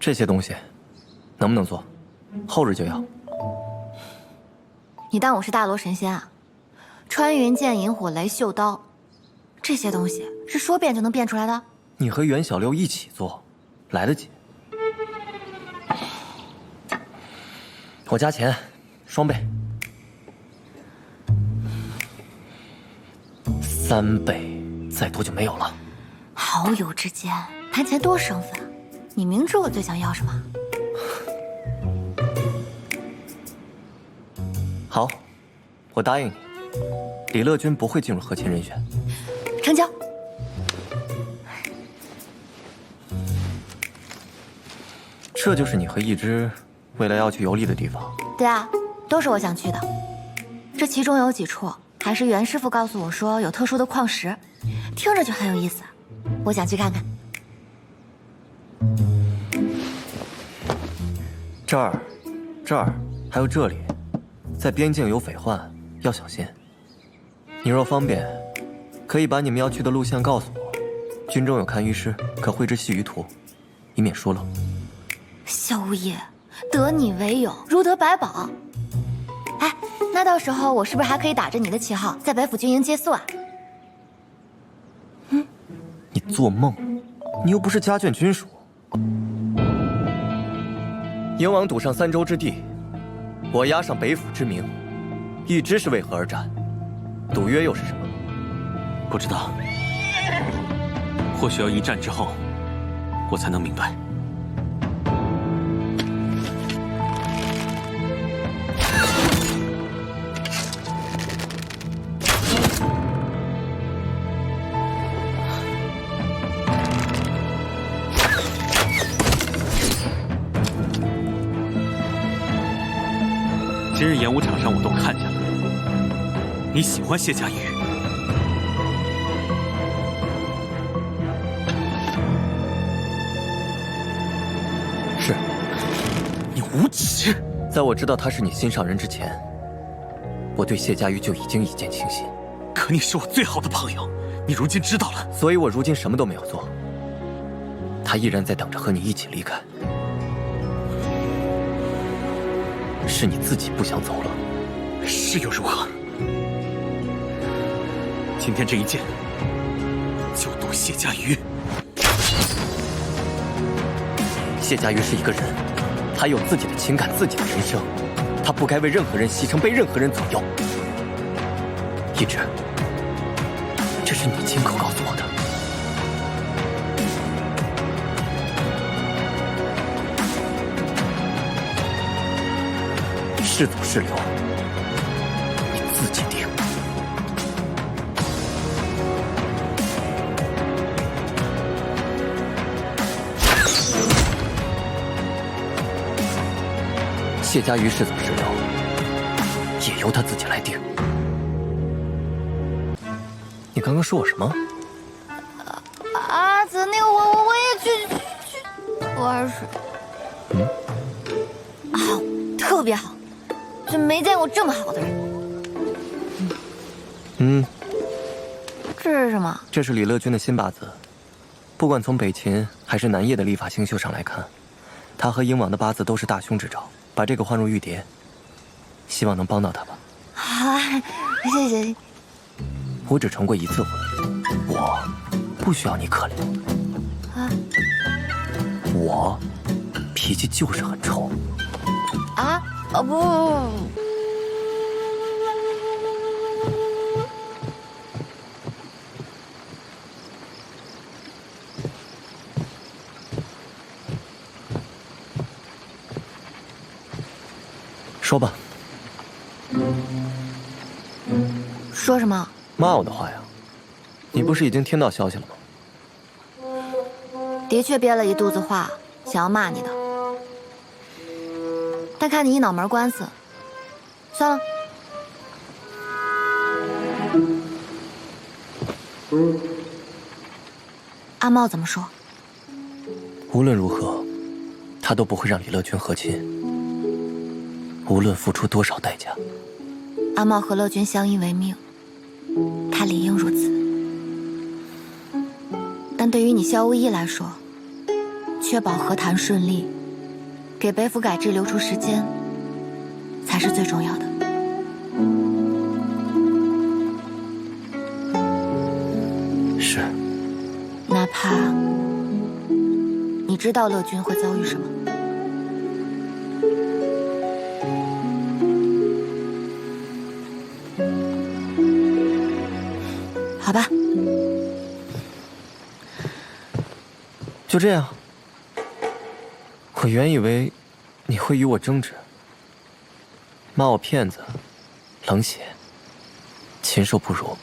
这些东西能不能做？后日就要。你当我是大罗神仙啊？穿云箭、引火雷、绣刀，这些东西是说变就能变出来的？你和袁小六一起做，来得及。我加钱，双倍。3倍，再多就没有了。好友之间谈钱多生分啊！你明知我最想要什么？好，我答应你，李乐君不会进入和亲人选。成交。这就是你和一之未来要去游历的地方。对啊，都是我想去的。这其中有几处还是袁师傅告诉我说有特殊的矿石，听着就很有意思，我想去看看。这儿，还有这里，在边境有匪患，要小心。你若方便，可以把你们要去的路线告诉我，军中有看医师，可绘制细于图，以免疏漏。萧无业，得你为友，如得百宝。哎，那到时候我是不是还可以打着你的旗号，在北府军营接宿啊？你做梦！你又不是家眷军属。鹰王赌上3州之地，我押上北府之名，一知是为何而战？赌约又是什么？不知道，或许要一战之后，我才能明白。今日演武场上我都看见了，你喜欢谢家瑜。是，你无耻！在我知道他是你心上人之前，我对谢家瑜就已经一见倾心。可你是我最好的朋友，你如今知道了，所以我如今什么都没有做。他依然在等着和你一起离开。是你自己不想走了。是又如何？今天这一剑，就赌谢家瑜。谢家瑜是一个人，他有自己的情感，自己的人生，他不该为任何人牺牲，被任何人左右。一之，这是你亲口告诉我的。是走是留，你自己定。谢家瑜是走是留，也由他自己来定。你刚刚说我什么？阿紫，那个我也去玩水。好，特别好。就没见过这么好的人。这是什么？这是李乐君的新八字。不管从北秦还是南叶的历法星宿上来看，他和鹰王的八字都是大凶之兆。把这个换入玉蝶，希望能帮到他吧。好，谢谢。我只成过1次婚，我不需要你可怜。啊？我脾气就是很臭。啊？不。说吧。说什么？骂我的话呀。你不是已经听到消息了吗？的确憋了一肚子话，想要骂你的。但看你一脑门官司，算了。阿茂怎么说？无论如何，他都不会让李乐君和亲，无论付出多少代价。阿茂和乐君相依为命，他理应如此。但对于你萧无意来说，确保和谈顺利，给北府改制留出时间，才是最重要的。是。哪怕你知道乐君会遭遇什么。好吧，就这样。我原以为你会与我争执，骂我骗子、冷血、禽兽不如。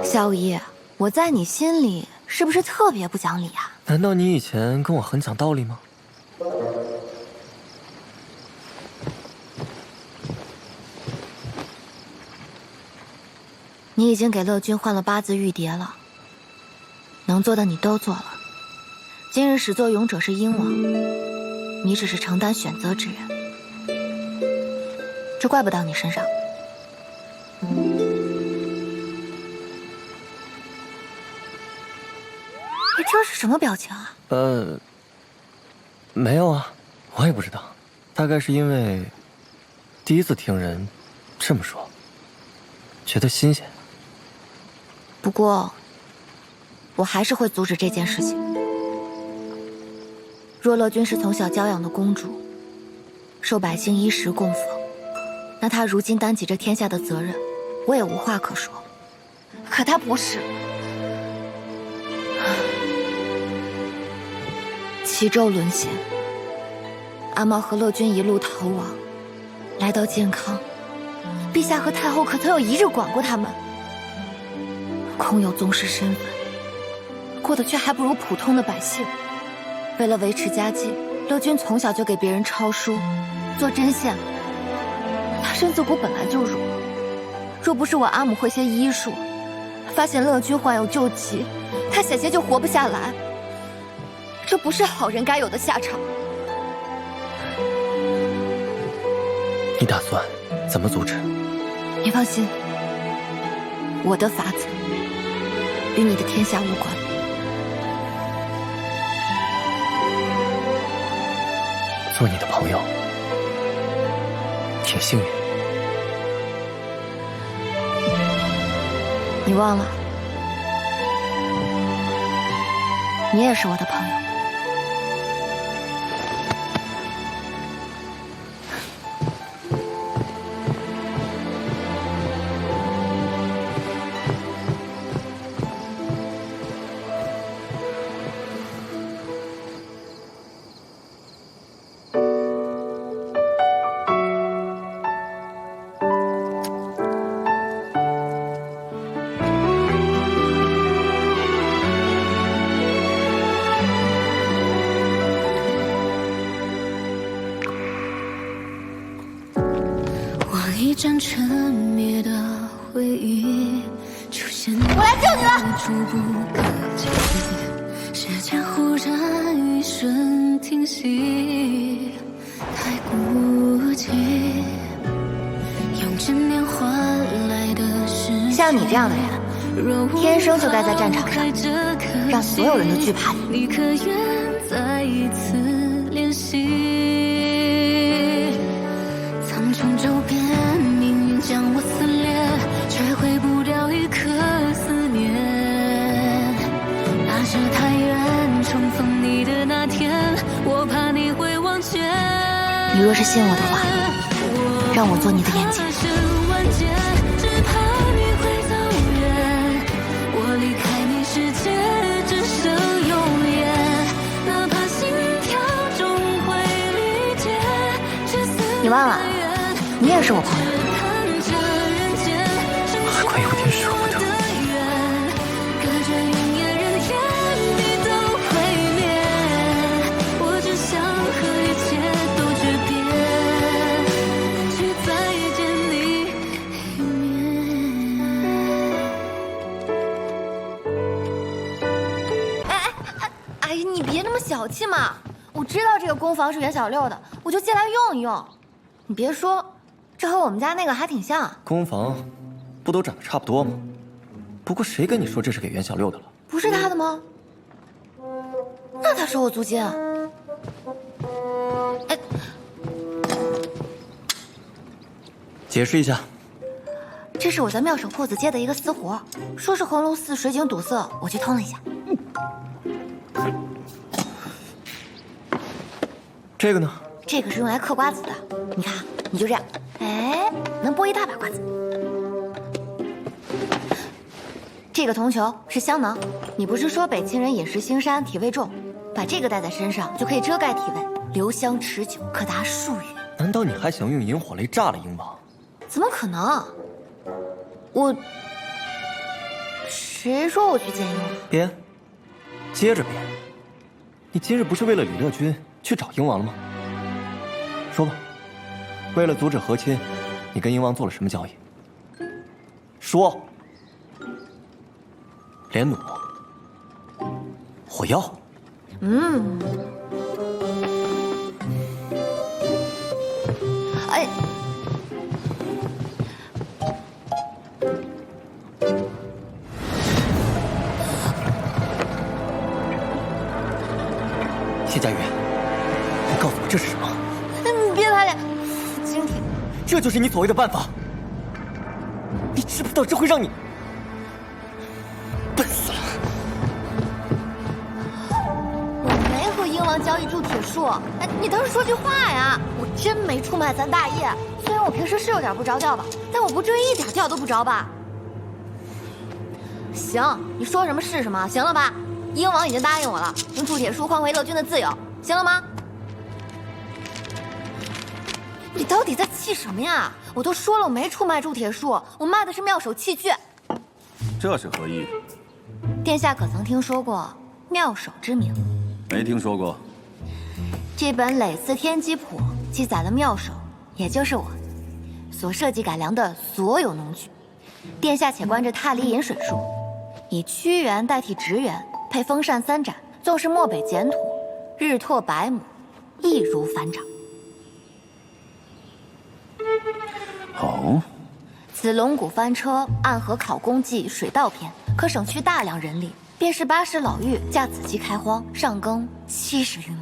萧逸，我在你心里是不是特别不讲理啊？难道你以前跟我很讲道理吗？你已经给乐君换了8字玉蝶了，能做的你都做了。今日始作俑者是鹰王，你只是承担选择之人，这怪不到你身上。你这是什么表情啊？没有啊，我也不知道，大概是因为第一次听人这么说，觉得新鲜。不过，我还是会阻止这件事情。若乐君是从小娇养的公主，受百姓衣食供奉，那她如今担起这天下的责任，我也无话可说。可她不是。齐州沦陷，阿茂和乐君一路逃亡，来到健康，陛下和太后可曾有一日管过他们？空有宗室身份，过得却还不如普通的百姓。为了维持家计，乐君从小就给别人抄书、做针线。他身子骨本来就弱，若不是我阿母会些医术，发现乐君患有旧疾，他险些就活不下来。这不是好人该有的下场。你打算怎么阻止？你放心，我的法子与你的天下无关。做你的朋友，挺幸运。你忘了，你也是我的朋友。一盏沉灭的回忆出现，我来救你了。触不可及，时间忽然一瞬停息，太孤寂。用10年换来的是像你这样的人，天生就该在战场上，让所有人都惧怕你。你可愿再一次练习？苍穹周边，命运将我撕裂，却毁不掉一颗思念。那是太远，重逢你的那天，我怕你会忘却。你若是信我的话，让我做你的眼睛。只怕你会走远，我离开你世界只剩永远，哪怕心跳终会理解，却似你忘了，你也是我朋友。还快有点舍不得。隔着云烟人烟，你都毁灭。我只想和一切都诀别，去再见你一面。哎呀，你别那么小气嘛！我知道这个工房是袁小六的，我就借来用一用。你别说，这和我们家那个还挺像。工房不都长得差不多吗？不过谁跟你说这是给袁小六的了？不是他的吗？那他收我租金啊？哎，解释一下。这是我在妙手铺子接的一个私活，说是红龙寺水井堵塞，我去通了一下。这个呢？这个是用来嗑瓜子的，你看，你就这样，哎，能剥一大把瓜子。这个铜球是香囊，你不是说北京人饮食腥膻，体味重，把这个带在身上就可以遮盖体味，留香持久，可达数月。难道你还想用萤火雷炸了鹰王？怎么可能？谁说我去见鹰王？编，接着编。你今日不是为了李乐君去找鹰王了吗？说吧，为了阻止和亲，你跟鹰王做了什么交易？说。莲弩、火药。哎，谢佳玉，你告诉我这是什么？你别拍脸，今天这就是你所谓的办法？你知不知道这会让你笨死了？我没和鹰王交易铸铁术，哎，你倒是说句话呀！我真没出卖咱大业，虽然我平时是有点不着调吧，但我不至于一点调都不着吧？行，你说什么是什么，行了吧？鹰王已经答应我了，用铸铁术换回乐君的自由，行了吗？你到底在气什么呀？我都说了我没出卖铸铁术，我卖的是妙手器具。这是何意？殿下可曾听说过妙手之名？没听说过。这本《累次天机谱》记载了妙手，也就是我所设计改良的所有农具。殿下且观这踏离饮水术，以屈原代替直原，配风扇3盏，纵是漠北简土，日拓百亩，易如反掌。哦，此龙骨翻车、暗河考功记水稻篇，可省去大量人力。便是8十老妪驾子期开荒，上耕70余亩。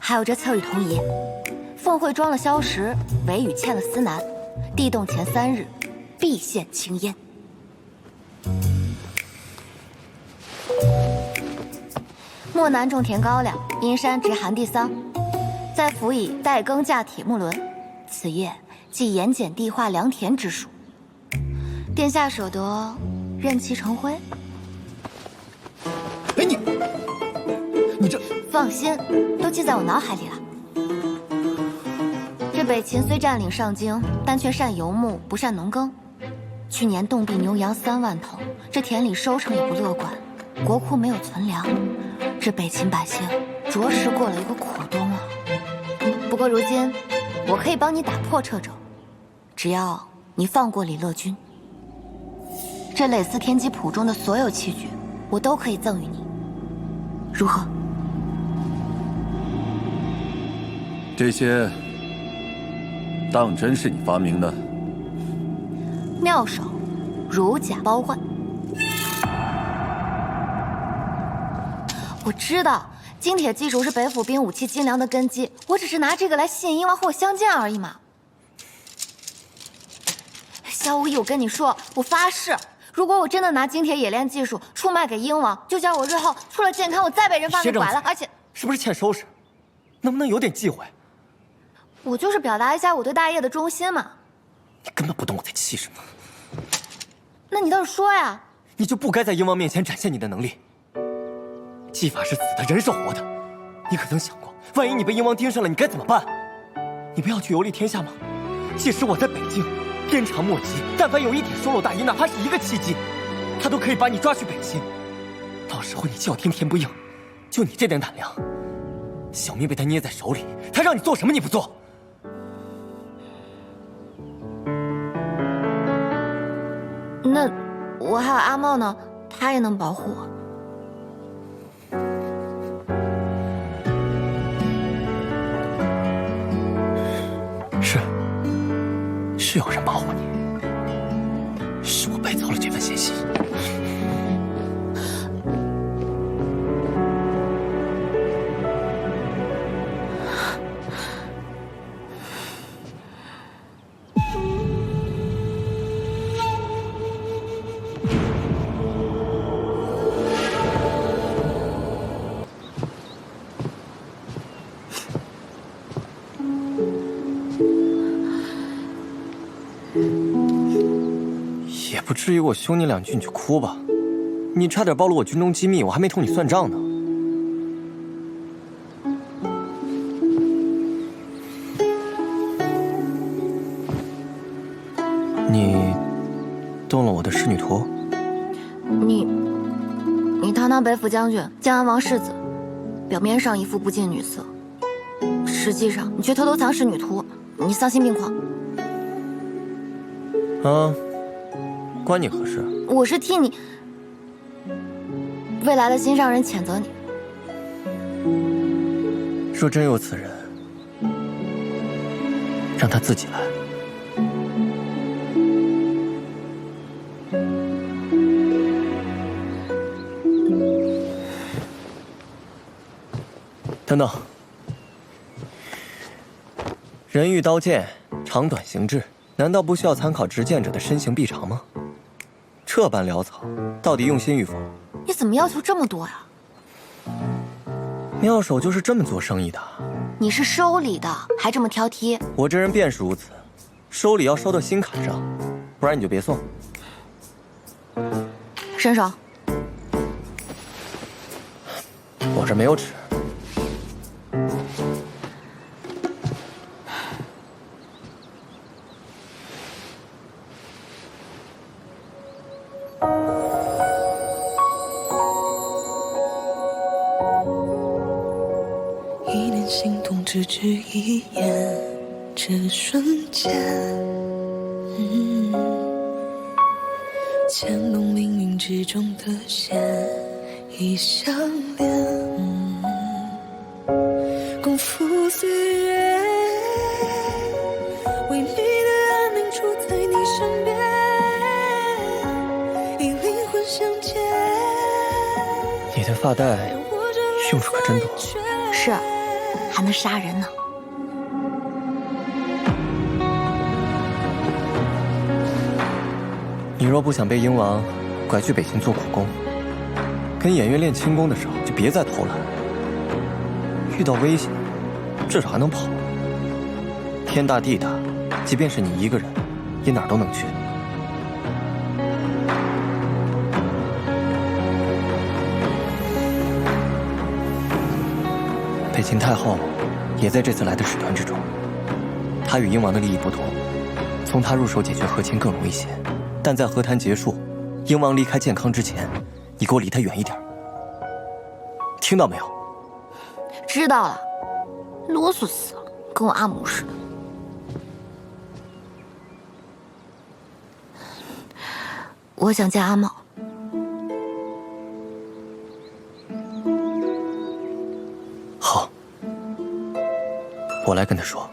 还有这侧羽铜仪，凤会装了硝石，尾羽嵌了丝楠，地动前3日，必现青烟。漠南种田高粱，阴山植寒地桑，再辅以代耕架铁木轮，此业即盐碱地化良田之术。殿下舍得任其成灰？哎，你这……放心，都记在我脑海里了。这北秦虽占领上京，但却善游牧，不善农耕。去年冻毙牛羊3万头，这田里收成也不乐观，国库没有存粮，这北秦百姓着实过了一个苦冬啊。不过如今，我可以帮你打破掣肘，只要你放过李乐君。这《累次天机谱》中的所有器具，我都可以赠予你，如何？这些当真是你发明的？妙手，如假包换。我知道金铁技术是北府兵武器精良的根基，我只是拿这个来吸引鹰王和我相见而已嘛。萧无义，我跟你说，我发誓，如果我真的拿金铁冶炼技术出卖给鹰王，就叫我日后出了健康，我再被人贩子拐了，而且是不是欠收拾？能不能有点忌讳？我就是表达一下我对大业的忠心嘛。你根本不懂我在气什么。那你倒是说呀！你就不该在鹰王面前展现你的能力。技法是死的，人是活的。你可曾想过，万一你被鹰王盯上了，你该怎么办？你不要去游历天下吗？即使我在北京，鞭长莫及，但凡有一点收拢大业，哪怕是一个契机，他都可以把你抓去北京。到时候你叫天天不应，就你这点胆量，小命被他捏在手里，他让你做什么你不做？那我还有阿茂呢，他也能保护我。是有人保护你，是我白操了这份险心。不至于我凶你两句你就哭吧？你差点暴露我军中机密，我还没同你算账呢。你动了我的仕女图？你堂堂北府将军，建安王世子，表面上一副不近女色，实际上你却偷偷藏仕女图，你丧心病狂。啊，关你何事？我是替你未来的心上人谴责你。若真有此人，让他自己来。等等，人遇刀剑，长短行至，难道不需要参考执剑者的身形臂长吗？这般潦草，到底用心与否？你怎么要求这么多呀？妙手就是这么做生意的。你是收礼的，还这么挑剔？我这人便是如此，收礼要收到心坎上，不然你就别送。伸手。我这没有纸。一念心动，只值一眼，这瞬间，牵动命运之中的线，已相连，共赴岁月，唯美的安宁处在你身边，以灵魂相见。你的发带用处可真多。是，还能杀人呢。你若不想被鹰王拐去北京做苦工，跟演员练轻功的时候就别再偷懒。遇到危险，至少还能跑。天大地大，即便是你一个人，也哪儿都能去。北秦太后也在这次来的使团之中。她与鹰王的利益不同，从她入手解决和亲更容易些。但在和谈结束，鹰王离开健康之前，你给我离他远一点。听到没有？知道了，啰嗦死了，跟我阿母似的。我想见阿茂。好，我来跟他说。